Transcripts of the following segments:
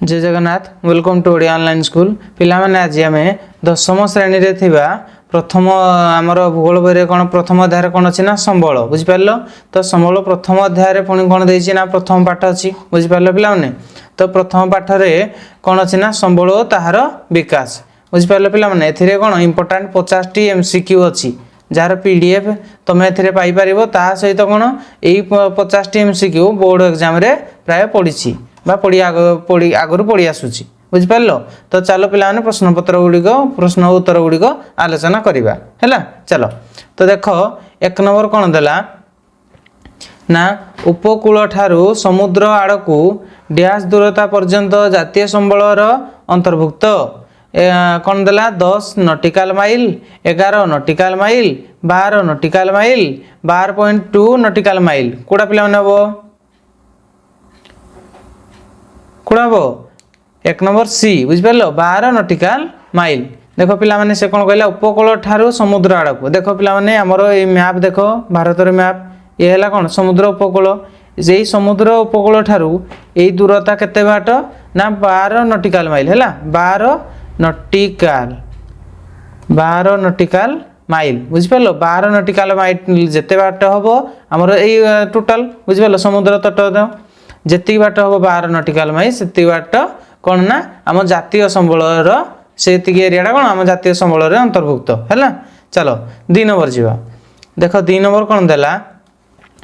जय Jagannath welcome to Odia online school पिला माने आज आम दशम श्रेणी रे थिबा प्रथम आमर भूगोल बही कौन प्रथम अध्याय कौन अच्छी ना संबल बुझिपार तो संबल प्रथम अध्याय पुणी कौन देती ना प्रथम पाठ अच्छी बुझिपार पिला माने तो प्रथम पाठ रे कौन अच्छी ना संबल और ताहार विकास बुझिपार पिला माने एथिरे कौन इंपोर्टाट 50टी एमसीक्यू अच्छी जार पीडीएफ तुम एपार ता सहित कौन यही 50टी एमसीक्यू बोर्ड एग्जाम रे प्राय पड़ी पढ़ी आगु पढ़ी आसूची बुझिपार तो चलो पिला प्रश्नपत्र गुड़िक प्रश्न उत्तर गुड़िक आलोचना करवा है चलो तो देख एक नंबर कौन देला ना उपकूल ठारू समुद्र आड़ को डैश दूरता पर्यंत जातीय संबलर अंतर्भुक्त कौन देला 10 nautical mile 11 nautical mile 12 nautical mile 12.2 nautical mile कौड़ा पिला हम कौड़ा हम एक नंबर सी बुझिपार 12 नॉटिकल माइल देख पिला से कौन कहला उपकूल ठारू समुद्र आड़ को देख पिला आमर ये मैप देख भारतर मैप ये है कौन समुद्र उपकूल यही समुद्र उपकूल ठारू यही दूरता केते बाट ना 12 नॉटिकल माइल है 12 नॉटिकल माइल बुझिपार 12 नॉटिकल माइल जिते बाट हम आमर ये टोटाल बुझिपार समुद्र तट जी बाट हम 12 नॉटिकल माइल से बाट कौन ना आम जातीय संबलर से एरिया कौन आम जातीय संबल अंतर्भुक्त है चलो 2 नंबर जा देख 2 नंबर कौन देला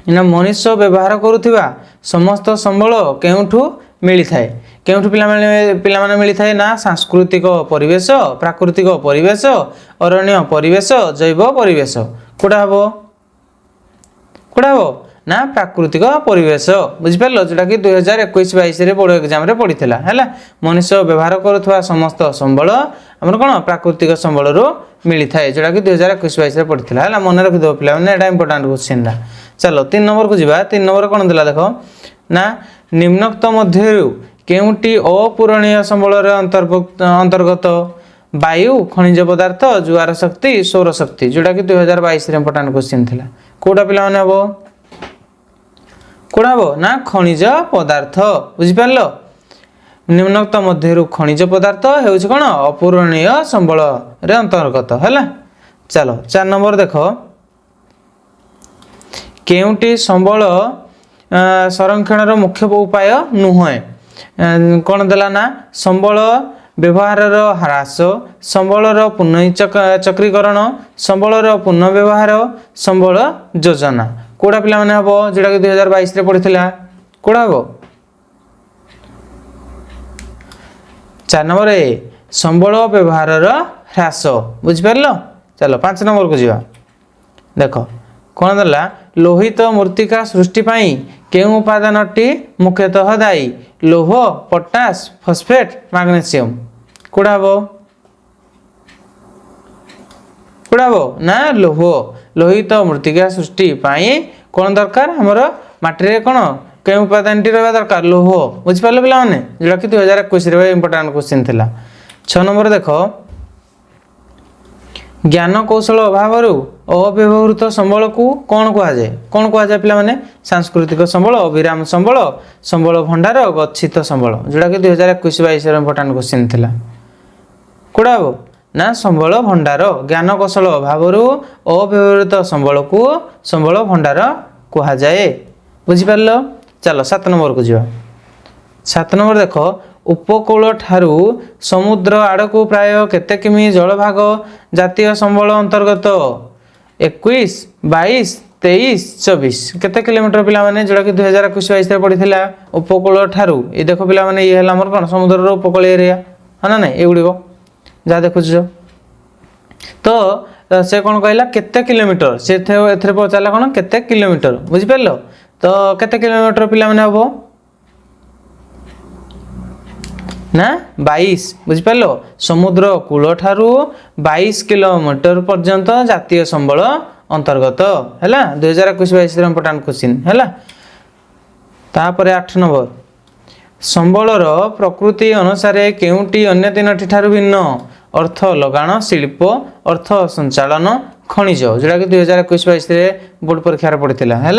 ना मनुष्य व्यवहार करुवा समस्त संबल केउठू मिली थाए केउठू पिला मिली थाए ना सांस्कृतिक परिवेश प्राकृतिक परिवेश अरण्य परिवेश जैव परिवेश कौटा हम कौटा हम ना प्राकृतिक परिवेश बुझिपार जोटा कि 2021-22 बोर्ड एग्जाम रे पड़ी है मनुष्य व्यवहार करुवा समस्त संबल आमर कौन प्राकृतिक संबल मिली थाए जोटा कि 2021-22 पड़ी है मन रखिद पे इंपोर्टाट क्वेश्चन चलो 3 नंबर को जीवा 3 नंबर कौन देला देख ना निम्नोक्त मध्यरु केउटी अपूरणीय संबल अंतर्गत वायु खनिज पदार्थ जुआर शक्ति सौर शक्ति जोटा कि 2022 इंपोर्टाट क्वेश्चन थिला कोटा पिला माने हबो कौड़ा हम ना खनिज पदार्थ बुझिपार निम्नोक्त मध्यरु खनिज पदार्थ हो कौन अपूरणीय संबल अंतर्गत है चलो 4 नंबर देख केउटी संबल संरक्षण मुख्य उपाय नुहे कौन देला ना संबल व्यवहार ह्रास संबलर पुनः चक्रीकरण संबलर पुनः व्यवहार संबल योजना कौड़ा पिला हम जोटा कि 2022 पड़ी कौड़ा हम 4 नंबर ए संबल व्यवहार ह्रास बुझिपार चलो 5 नंबर को जीवा देख कौन देला लोहित मृत्तिका सृष्टि पाई केउ उपादानटी मुख्यतः दायी लोह पोटास फॉस्फेट मैग्नीशियम कौड़ा हम कौड़ा हम ना लोह लोहित मृत्तिका सृष्टि पाई कौन दरकार हमर माटी कौन कई उपादान रहा दरकार लोह बुझिपार पे जोटा कि 2021 इंपोर्टाट क्वेश्चन थिला 6 नंबर देख ज्ञान कौशल अभाव अव्यवहृत संबल को कौन कहुए पे सांस्कृतिक संबल अविराम संबल संबल भंडार गच्छित संबल जोटा कि 2021-22 इंपोर्टाट क्वेश्चन थिला कौड़ा हम ना संबल भंडार ज्ञान कौशल अभाव अव्यवहृत संबल को संबल भंडार कह जाए बुझिपार चलो 7 नंबर को जीवा 7 नंबर देख उपकूल ठारू समुद्र आड़ को प्राय केते किमी जलभाग जातीय संबल अंतर्गत 21, 22, 23, 24 केते किलोमीटर पिला माने जोटा कि 2021-22 पड़ी उपकूल ठारू ये देख पिला माने ये हमर कोन समुद्र उपकूल एरिया है ना नहीं एगुड़िक जहाँ देखुच तो से कौन कहला केते किलोमीटर से पचारा कौन केते किलोमीटर बुझिपार तो केते किलोमीटर पिला माने हम ना 22 बुझिपार समुद्र कूल ठारू 22 किलोमीटर पर्यंत जातीय संबल अंतर्गत है 2021-22 इंपोर्टाट क्वेश्चन है तापर 8 नंबर संबलर प्रकृति अनुसार केउटी अन्य 3टी ठारू भिन्न अर्थ लगाण शिल्प अर्थ संचालन खनिज जोटा कि 2021-22 बोर्ड परीक्षा पड़ी है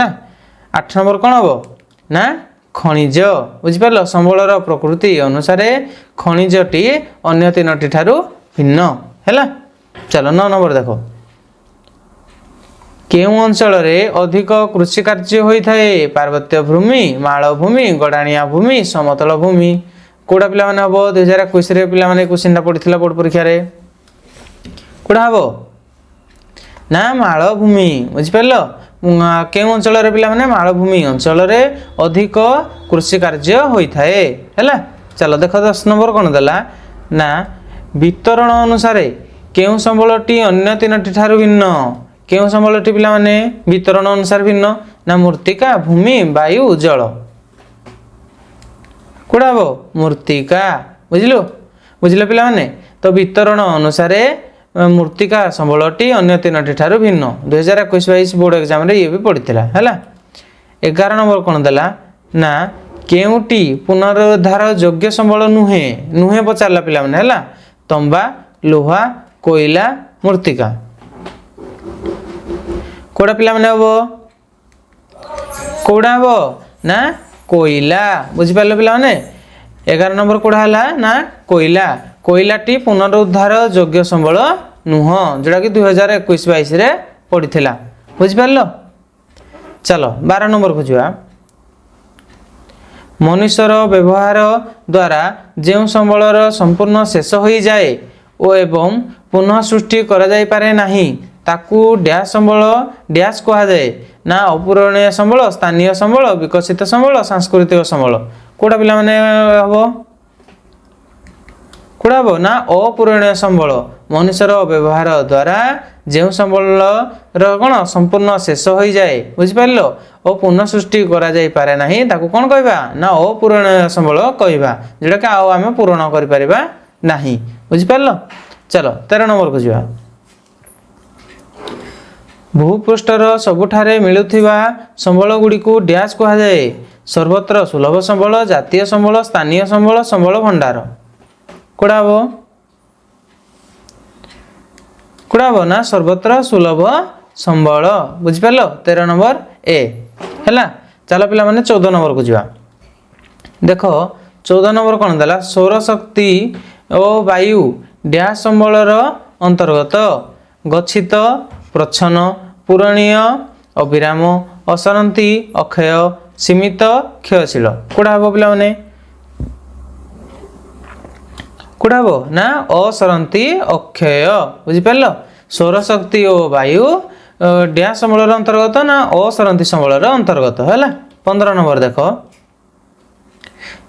8 नंबर कौन हम ना खनिज बुझिपार संबलर प्रकृति अनुसार खनिजटी अन्य तीनोटी ठारू भिन्न है। चलो 9 नंबर देख केउं अंचल अधिक कृषि कार्य होता है पार्वत्य भूमि मालभूमि गड़ाणिया भूमि समतल भूमि कौटा पिला हम 2021 पे क्वेश्चन पड़ा बोर्ड परीक्षा कौटा हम ना मालभूमि बुझिपार केउं अंचल पे मालभूमि अंचल अधिक कृषि कार्य होता है। चलो देख 10 नंबर कौन देला ना वितरण अनुसार केउं संबलटी अन्य तीनोटी ठारू भिन्न केउं संबलटी पिला माने वितरण अनुसार भिन्न ना मूर्तिका भूमि वायु जल कौड़ा हम मूर्तिका बुझिलु बुझिल पिला माने तो वितरण अनुसार मूर्तिका संबलटी अन्य तीनोटी ठारू भिन्न 2021-22 बोर्ड एग्जाम रे ये भी पड़ीथिला हैला। 11 नंबर कौन देला ना केउटी पुनरुद्धार योग्य संबल नुहे नुहे पचारला पिला माने हैला तंबा लोहा कोयला मूर्तिका कौड़ा पिला माने हबो कौड़ा हबो ना कोयला बुझिपारल पिला माने 11 नंबर कौड़ा हला ना कोयला कोयलाटी पुनरुद्धार योग्य संबल नुह जोड़ा कि 2021-22 रे पड़ीथिला बुझिपारल। चलो 12 नंबर को जुआ मनुष्यर व्यवहार द्वारा जो संबलर संपूर्ण शेष हो जाए ओ एवं पुनः सृष्टि करा जाई पारे नाही ताकू डैश संबल डैश कहा जाए ना अपूरणीय संबल स्थानीय संबल विकसित संबल सांस्कृतिक संबल कौटा पिला माने हबो कौड़ा हम ना अपूरणीय संबल मनुष्यर व्यवहार द्वारा जो संबल कौन संपूर्ण शेष हो जाए बुझिपार और पुनः सृष्टि करा जाई पारे नाही ताकू कौन कहबा ना अपूरणीय संबल कहबा जोटा कि आउ आमे पूरण करि परिबा नाही बुझिपार। चलो 13 नंबर को जिवा भूपृष्ठर सबुठारे मिलुथिबा संबल गुडी को डैश कहा जाए सर्वत्र सुलभ संबल जातीय संबल स्थानीय संबल संबल भंडार कौड़ा हम कौड़ा हम ना सर्वत्र सुलभ संबल बुझिपार 13 नंबर ए है। चलो पिला माने 14 नंबर को जिवा देख 14 नंबर कौन देला सौर शक्ति और वायु डैश संबलर अंतर्गत गच्छित प्रच्छन्न पूरणीय अविराम असरंती अक्षय सीमित क्षयशील कौड़ा हम पिला माने कौड़ा हम ना असरंती अक्षय बुझिपार सौर शक्ति और वायु डैश संबलर अंतर्गत ना असरंती संबलर अंतर्गत है। 15 नंबर देख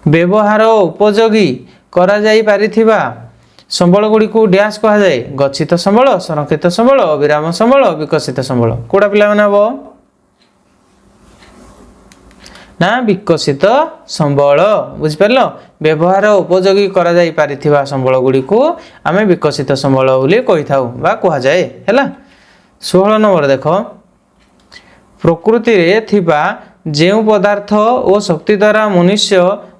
व्यवहार उपयोगी करा जाई पारिथिबा संबल गुडी को डैश कहा जाए गच्छित संबल संरक्षित संबल अविराम संबल विकसित संबल कौड़ा पिला माने हबो ना विकसित संबल बुझिपार व्यवहार उपयोगी करा जाई पारिथिबा संबल गुडी को आमे विकसित संबल बोली कहि थाउ बा कहा जाए हैला। 16 नंबर देख प्रकृति रे थिबा जेउ पदार्थ और शक्ति द्वारा मनुष्य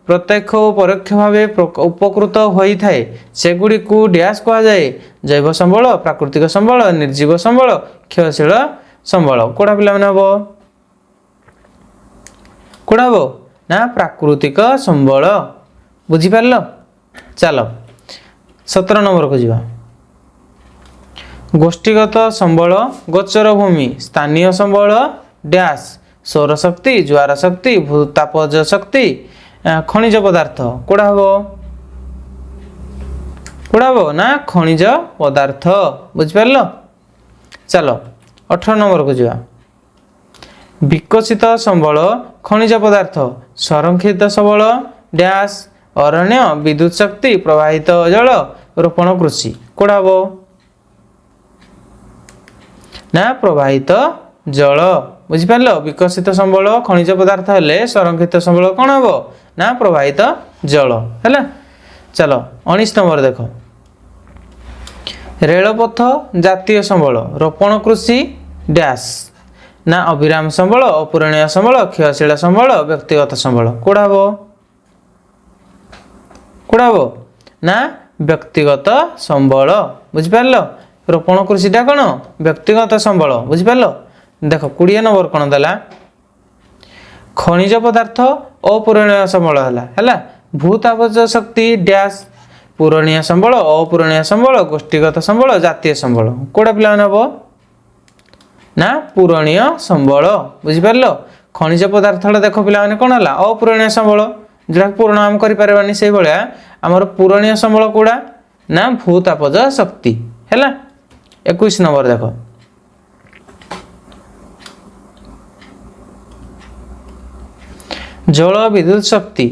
प्रत्यक्ष और परोक्ष भाव उपकृत होई थाए सेगुडी को डैश कहा जाए जैव संबल प्राकृतिक संबल निर्जीव संबल क्षयशील संबल कौड़ा पिला माने हबो कौड़ा हम ना प्राकृतिक संबल बुझिपार। चलो 17 नंबर को जिवा गोष्ठीगत संबल गोचर भूमि स्थानीय संबल डैश सौर शक्ति ज्वार शक्ति भूतापज शक्ति खनिज पदार्थ कौड़ा हम ना खनिज पदार्थ बुझिपार। चलो 18 नंबर को जिवा विकसित संबल खनिज पदार्थ संरक्षित संबल डैश अरण्य विद्युत शक्ति प्रवाहित जल रोपण कृषि कौड़ा हम ना प्रवाहित जल बुझिपार विकसित संबल खनिज पदार्थ हेले संरक्षित संबल कौन हम ना प्रवाहित जल है। चलो 19 नंबर देख रेलपथ जातीय संबल रोपण कृषि डैश ना अविराम संबल अपूरणीय संबल क्षयशील संबल व्यक्तिगत संबल कौड़ा हम ना व्यक्तिगत संबल बुझिपार रोपण कृषिटा कौन व्यक्तिगत संबल बुझिपार। देख 20 नंबर कौन देला खनिज पदार्थ अपूरणीय संबल है भूतापज शक्ति डैश पूरणीय संबल अपूरणीय संबल गोष्ठीगत संबल जातीय संबल कोड़ा पिला हम ना पूरणीय संबल बुझिपार खनिज पदार्थ देख पिला कौन है अपूरणीय संबल जोटा पूरण आम करें से भाया आमर पूरणीय संबल कौड़ा ना भूतापज शक्ति है 21 नंबर देख जल विद्युत शक्ति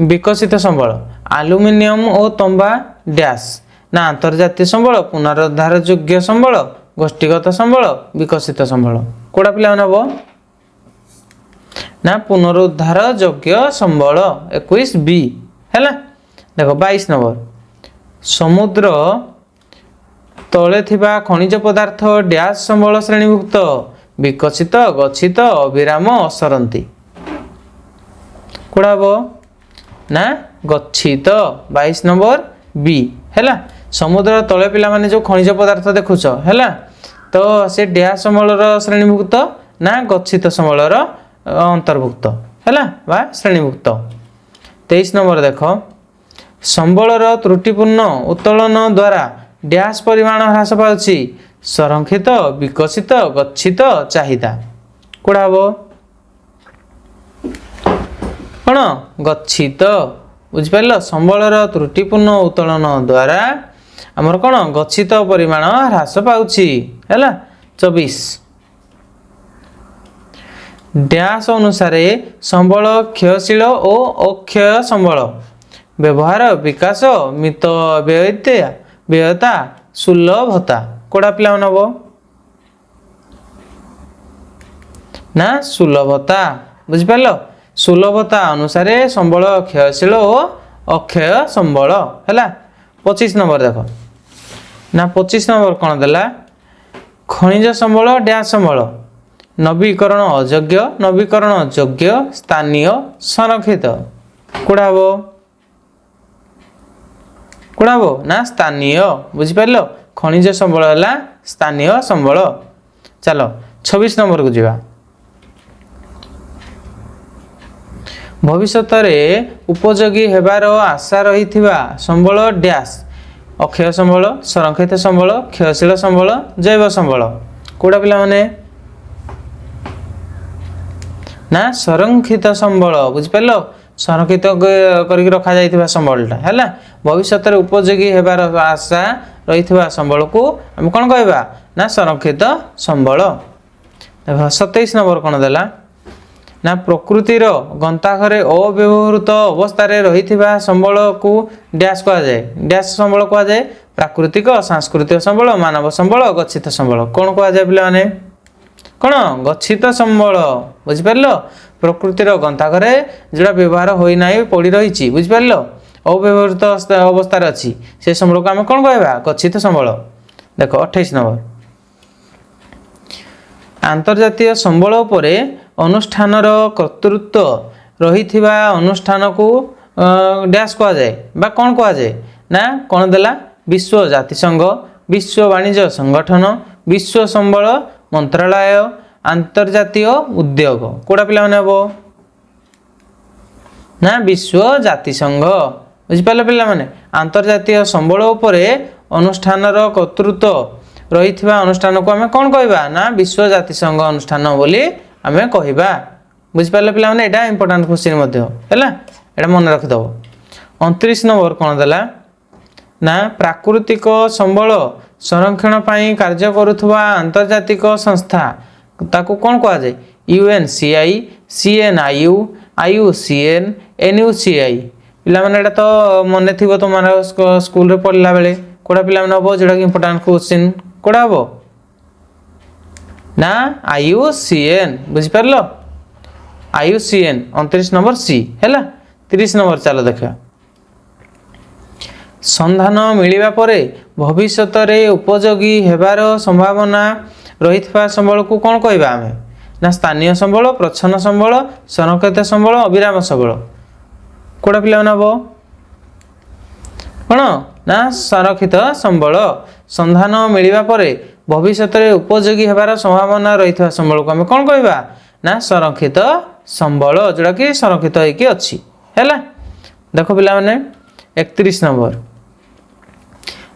विकसित संबल आलुमिनियम और तंबा डैश ना अंतर्जातीय संबल पुनरुद्धार योग्य संबल गोष्ठीगत संबल विकसित संबल कोड़ा पिला हम ना पुनरुद्धार योग्य संबल 21 बी है देखो 22 नंबर समुद्र तले थिबा खनिज पदार्थ डैश संबल श्रेणीभुक्त विकसित गच्छित अविराम असरंती कोड़ा ना गच्छित 22 नंबर बी है समुद्र तले पिला माने जो खनिज पदार्थ देखुच है तो से डैश संबल श्रेणीभुक्त ना गच्छित संबल अंतर्भुक्त है श्रेणीभुक्त 23 नंबर देख संबलर त्रुटिपूर्ण उत्तोलन द्वारा डैश परिमाण ह्रास पाउछि संरक्षित विकसित गच्छित चाहिदा कोड़ा हम कौन गच्छित बुझिपार संबलर त्रुटिपूर्ण उत्तोलन द्वारा आमर कौन गच्छित परिमाण ह्रास पाउछि है 24 डैश अनुसार संबल क्षयशील और अक्षय संबल व्यवहार विकास मित व्ययता सुलभता कोड़ा पिला हम ना सुलभता बुझिपार सुलभता अनुसार संबल क्षयशील और अक्षय संबल है 25 नंबर देख ना 25 नंबर कौन देला खनिज संबल डैश संबल नवीकरण अयोग्य नवीकरण योग्य स्थानीय संरक्षित कोड़ा हम ना स्थानीय बुझिपार खनिज संबल है स्थानीय संबल चलो 26 नंबर को जीवा भविष्य उपयोगी हेबार आशा रही संबल डैश अक्षय संबल संरक्षित संबल क्षयशील संबल जैव संबल कोड़ा पिला माने ना संरक्षित संबल बुझिपार संरक्षित करके रखा जाइथिबा संबलटा है भविष्य उपयोगी हेबार आशा रही संबल को हम कौन कहबा ना संरक्षित संबल 27 नंबर कौन देला ना प्रकृतिर गंताघरे अव्यवहृत अवस्था रही संबल को डैश कह जाए डैश संबल कह जाए प्राकृतिक सांस्कृतिक संबल मानव संबल गच्छित संबल कौन कह जाए पे कौन गच्छित संबल बुझिपार प्रकृतिर गंताघरे जोड़ा व्यवहार होना पड़ी रही बुझिपार अव्यवहृत अवस्था अच्छी से संबल को आम कौन कहवा गच्छित संबल देख 28 नंबर आंतर्जातीय संबल उपरे अनुष्ठानर कर्तृत्व रही अनुष्ठान को डैश कह जाए बा कौन कह जाए ना कौन देला विश्व जातिसंघ विश्व वाणिज्य संगठन विश्व संबल मंत्रालय अंतर्जातीय उद्योग कोड़ा पिला माने हबो ना विश्व जातिसंघ बुझिपार पिला माने अंतर्जातीय संबल उपरे अनुष्ठानर कर्तृत्व रही अनुष्ठान को आम कौन कहवा ना विश्व जातिसंघ अनुष्ठान बोली आम कहवा बुझिपार पिला माने एटा इंपोर्टेंट क्वेश्चन है एटा मन रखिदब 29 नंबर कौन देला ना प्राकृतिक संबल संरक्षण पाई कार्य करुवा आंतर्जातिक संस्था ताकू कौन कह जाए UNCI CNIU IUCN NUCI पिला माने एटा तो मन थी तुम स्कूल रे पढ़ला बेले कोड़ा पिला माने हबो जेटा इंपोर्टेंट क्वेश्चन कोड़ा हबो ना IUCN बुझि परलो IUCN 29 नंबर सी हैला 30 नंबर चलो देखा संधान मिलिबा परे भविष्यत रे उपयोगी हेबार संभावना रही संबल को कौन कहबा आमे ना स्थानीय संबल प्रच्छन्न संबल संरक्षित संबल अविराम संबल कोड़ा पिला नबो कौन ना संरक्षित संबल संधान मिलिबा परे भविष्यत रे उपयोगी हेबार संभावना रही संबल को आमे कौन कहबा ନା ସଂରକ୍ଷିତ ସମ୍ବଳ जोड़ा कि संरक्षित होइकी अछि हैला। देखो पिला माने 31 नंबर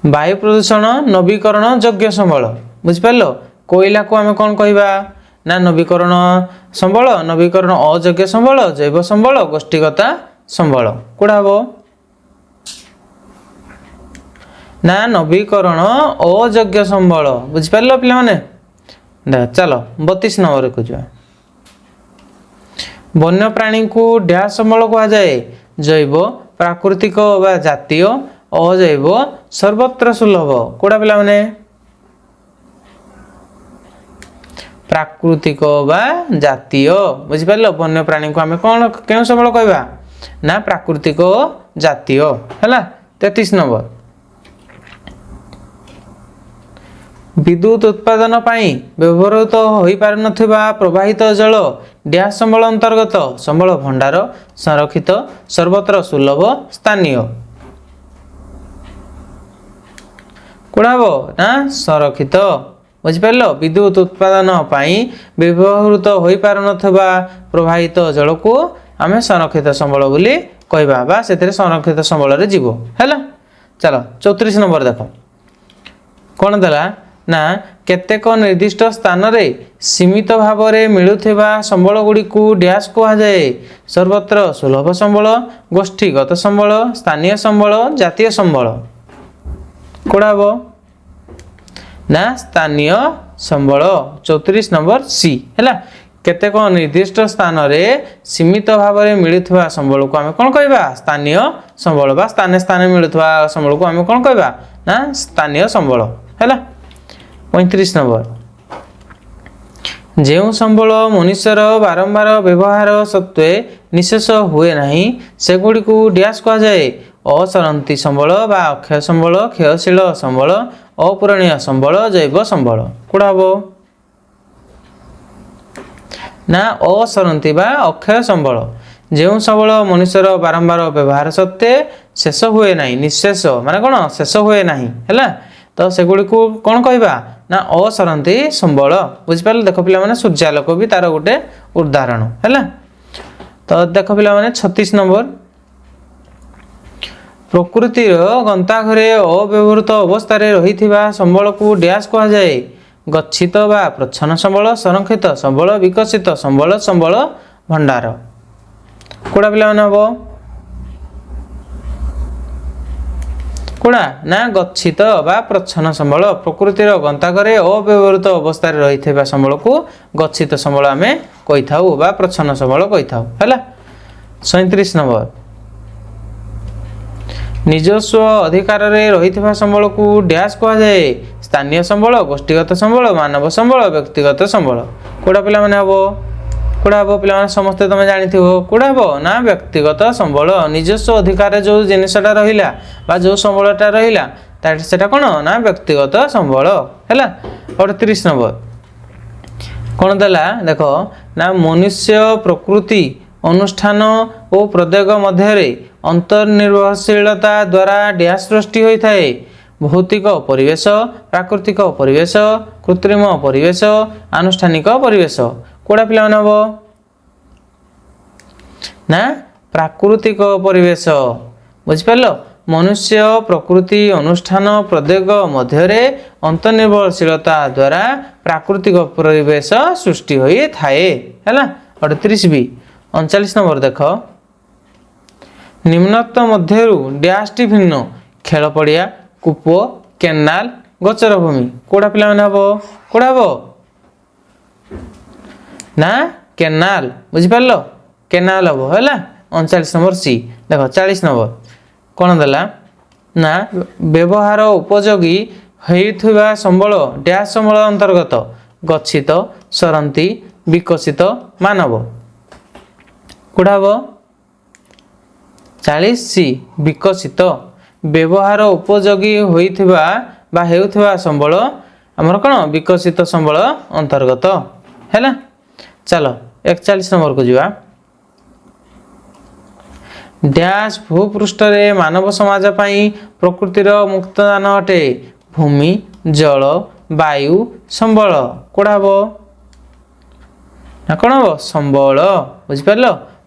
वायु प्रदूषण नवीकरण योग्य संबल बुझि पारलो। कोयला को आमे कोन कहबा ना नवीकरण संबल, नवीकरण अयोग्य संबल, जैव संबल, गोष्ठीगत संबल कोडा हबो ना नवीकरण अयोग्य संबल बुझि पारलो पिला माने। देख चलो 32 नंबर को जा वन्य प्राणी को डैश संबल कहा जाए जैव प्राकृतिक व जातीय अजैव सर्वत्र सुलभ कोडा पिला माने प्राकृतिक व जातीय बुझि पारलो। वन्य प्राणी को हमें कौन केउ संबल कहबा ना प्राकृतिक जातीय हैला। 33 नंबर विद्युत उत्पादन पाई व्यवहृत होई पार नथिबा प्रवाहित जल डैश संबल अंतर्गत संबल भंडार संरक्षित सर्वत्र सुलभ स्थानीय कोडा हबो ना संरक्षित बुझि पारलो। विद्युत उत्पादन पाई व्यवहृत होई पार नथिबा प्रवाहित जल को आमे संरक्षित संबल बोली कहबा बा सेतरे संरक्षित संबल रे जीवो हैला। चलो 34 नंबर देखो कोन देला ना केतेक निर्दिष्ट स्थान रे सीमित भाव रे मिलुथिबा संबल गुडी को डैश कहा जाए सर्वत्र सुलभ संबल, गोष्ठीगत संबल, स्थानीय संबल, जातीय संबल कोडा हबो ना स्थानीय संबल। 34 नंबर सी हैला। केतेक निर्दिष्ट स्थान रे सीमित भाव रे मिलुथिबा संबल को आमे कोन कहबा स्थानीय संबल बा स्थाने स्थाने मिलुथिबा संबल को आमे कोन कहबा ना स्थानीय संबल हैला। 35 नंबर जेउ संबल मनुष्यर बारंबार व्यवहार सत्वे निशेष हुए नहीं सेगुडी को डैश कहा जाए असरंती संबल बा अक्षय संबल, क्षयशील संबल, अपूरणीय संबल, जैव संबल कोडा हबो ना असरंती बा अक्षय संबल। जेउ संबल मनुष्यर बारंबार व्यवहार सत्वे शेष हुए नहीं निशेष माने कोन शेष हुए नहीं हैला तो सेगुडी को कोन कहबा ना असरंती संबल बुझि पारल। देखो पिला माने सूर्यालोक भी तार गोटे उदाहरण हैला। तो देखो पिला माने 36 नंबर प्रकृतिर गंताघरे अव्यवहृत अवस्था रे रहिथिबा संबल को डैश कहा जाए गच्छित बा प्रच्छन्न संबल, संरक्षित संबल, विकसित संबल, संबल भंडार कोडा पिला माने हबो कोडा ना गच्छित बा प्रच्छन्न संबल। प्रकृतिर गंताघरे अव्यवहृत अवस्था रे रहिथिबा संबल को गच्छित संबल आमे कहिथाउ बा प्रच्छन्न संबल कहिथाउ हैला। 37 नंबर निजस्व अधिकार रे रहिथिबा संबल को डैश कहा जाए स्थानीय संबल, गोष्ठीगत संबल, मानव संबल, व्यक्तिगत संबल कोडा पिला माने हबो कोडा हबो पिला माने समस्त तमे जानिथिबो कोडा हबो ना व्यक्तिगत संबल। निजस्व अधिकार जो जिनिसटा रहिला बा जो संबलटा रहिला सेटा कोन ना व्यक्तिगत संबल हैला। 38 नंबर कोन देला देखो ना मनुष्य प्रकृति अनुष्ठान और प्रद्योग मध्य रे अंतर्निर्भरशीलता द्वारा डैश सृष्टि होई थाए भौतिक परिवेश, प्राकृतिक परिवेश, कृत्रिम परिवेश, आनुष्ठानिक परिवेश कोडा पिला माने हबो ना प्राकृतिक परिवेश बुझि पारलो। मनुष्य प्रकृति अनुष्ठान प्रद्योग मध्य रे अंतर्निर्भरशीलता द्वारा प्राकृतिक परिवेश सृष्टि होई थाए हैला। 38 बी 39 नंबर देखो निम्नोक्त मध्यरु डैश टी भिन्न खेल पड़िया, कूप, केनाल, गोचर भूमि कोडा पिला माने हबो कोडा हबो ना केनाल बुझि पारलो केनाल हबो हैला। 39 नंबर सी देखो 40 नंबर कोन देला ना व्यवहार उपयोगी हेइथुवा संबल डैश संबल अंतर्गत गच्छित, सरंती, विकसित, मानव कोडा हबो 40 सी विकसित व्यवहार उपयोगी होइथिबा बा हेउथिबा संबल हमर कोन विकसित संबल अंतर्गत हैला। चलो 41 नंबर को जीवा डैश भूपृष्ठ रे मानव समाज पाई प्रकृतिर मुक्तदान अटे भूमि, जल, वायु, संबल कोडा हबो ना कौन हम संबल बुझिपार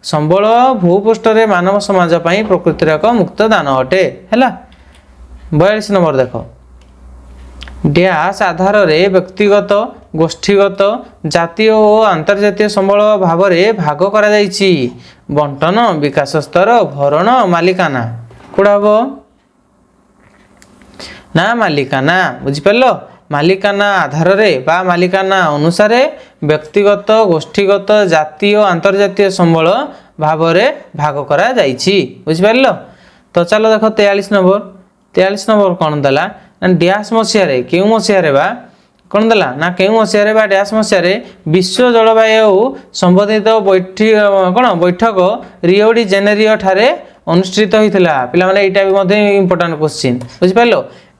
संबल भूपृष्ठ मानव समाज प्रकृतिर एक मुक्त दान अटे है। 42 नंबर देख डैश आधार रे व्यक्तिगत गोष्ठीगत जातीय और अंतर्जातीय संबल भाव में भाग करा जायछि बंटन विकास स्तर भरण मालिकाना कौड़ा हम ना मालिकाना बुझिपार मालिकाना आधार रे बा मालिकाना अनुसार व्यक्तिगत गोष्ठीगत जातीय अंतर्जातीय संबल भाव में भाग करा जायछि बुझिपार। तो चलो देख 43 नंबर कौन देला डैश मसीह क्यों मसीह बा कौन देला ना क्यों मसीह बा डैश मसीह विश्व जलवायु संबंधित बैठक रियो डी जेनेरियो ठारे अनुष्ठित होता पिला माने एटा भी इंपोर्टेंट क्वेश्चन बुझिपार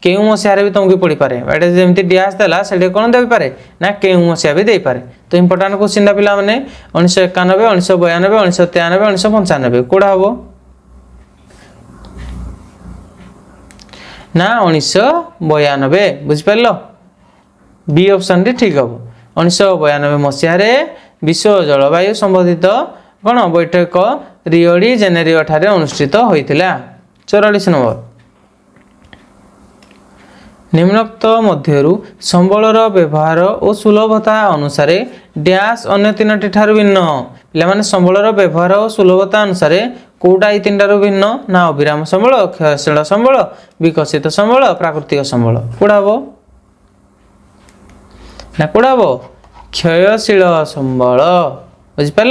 क्यों मसीह भी तुमको पढ़ी पारे एटा जमी डैश देला से कौन दे पारे ना क्यों मसीह भी दे पारे। तो इंपोर्टेंट क्वेश्चन पिला माने 1991 1992 1993 1995 कौड़ा हम ना 1992 बुझिपार बी ऑप्शन रे ठीक हम 1992 मसीह विश्व जलवायु संबंधित कौन बैठक रियो डी जेनेरियो ठारे अनुष्ठित होता। 44 नंबर निम्नोक्त मध्यरु संबलर व्यवहार और सुलभता अनुसार डैश अन्य तीनोटी ठारू भिन्न पिला माने संबलर व्यवहार और सुलभता अनुसार कोटा ई तीनटारू भिन्न ना अविराम संबल क्षयशील संबल विकसित संबल प्राकृतिक संबल कौड़ा हम ना कौड़ा हम क्षयशील संबल बुझिपार।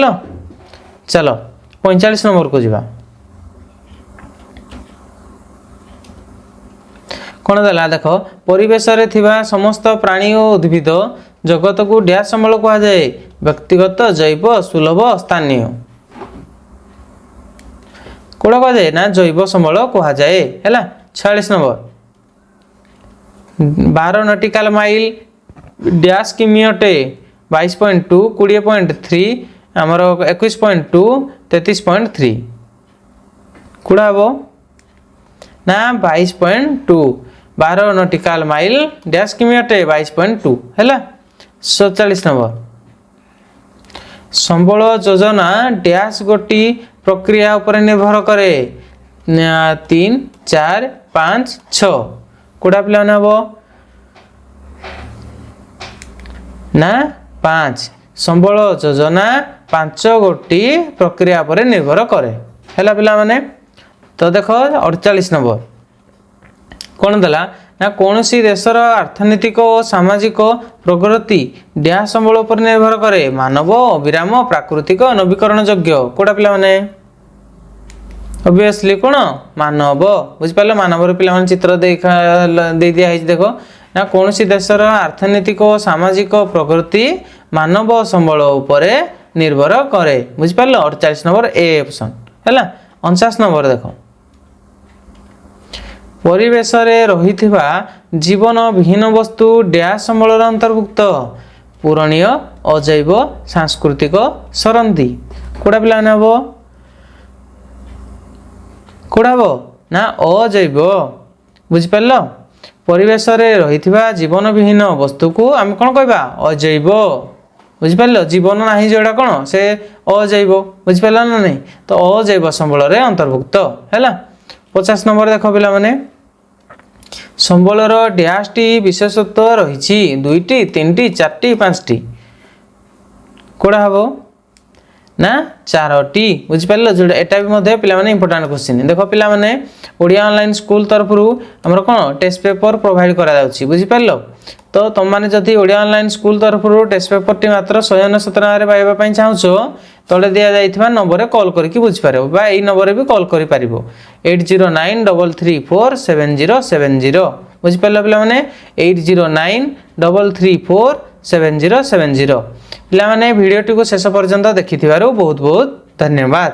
चलो 45 नंबर को जीवा कौन देला देख परिवेश रे थिबा समस्त प्राणी और उद्भिद जगत को डैश संबल कहा जाए व्यक्तिगत जैव सुलभ स्थानीय कौड़ा कहा जाए ना जैव संबल कहा जाए है। 46 नंबर 12 नॉटिकल माइल डैश किमी अटे 22.2 20.3 आमर 21.2 33.3 कौड़ा हम ना 22.2 12 नॉटिकल माइल डैश किमी अटे 22.2 है। 47 नंबर संबल योजना डैश गोटी प्रक्रिया उपर निर्भर करे 3 4 5 6 कौड़ा पिला हम ना 5 संबल योजना 5 गोटी प्रक्रिया पर निर्भर करे है पिला माने। तो देख 48 नंबर कौन देला ना कौन सी देशर अर्थनैतिक और सामाजिक प्रगति डैश संबल पर निर्भर करे मानव अविराम प्राकृतिक नवीकरण योग्य कौड़ा पिला माने ऑब्वियसली कौन मानव बुझिपार मानव पिला माने चित्र दे दिया है देख ना कौन सी देशर अर्थनैतिक और सामाजिक प्रगति मानव संबल उपर निर्भर करे बुझिपार। 48 नंबर ए ऑप्शन है। 49 नंबर देख परिवेश रे रहिथिबा जीवन विहीन वस्तु डैश संबलर अंतर्भुक्त पूरणीय अजैव सांस्कृतिक सरंदी कौड़ा पिला हम कौड़ा हम ना अजैव बुझिपार परिवेश रे रहिथिबा जीवन विहीन वस्तु को आम कौन कहबा अजैव बुझिपार जीवन नाही जोड़ा कौन से अजैव बुझिपार ना नहीं तो अजैव संबल रे अंतर्भुक्त है। 50 नंबर देख पिला माने संबलर डैश टी विशेषत्व रही 2टी 3टी 4टी 5टी कौड़ा हम ना 4टी बुझिपार जोड़ा एटा भी पिला माने इंपोर्टेंट क्वेश्चन देख पिला माने ओडिया ऑनलाइन स्कूल तरफ हमर कौन टेस्ट पेपर प्रोवाइड करा जाउछि बुझिपार। तो तुम मैंने जदि ओडिया ऑनलाइन स्कूल तरफ टेस्ट पेपर टी मात्र 199 टका पाइबा चाहूँ तले दि जाइथिबा नंबर कॉल करके बुझिपार बा एई नंबर भी कॉल करि पारिबो 8093347070 बुझिपार पिला माने 8093347070 पिला माने वीडियो टी को शेष पर्यंत देखिथिबारु बहुत बहुत धन्यवाद।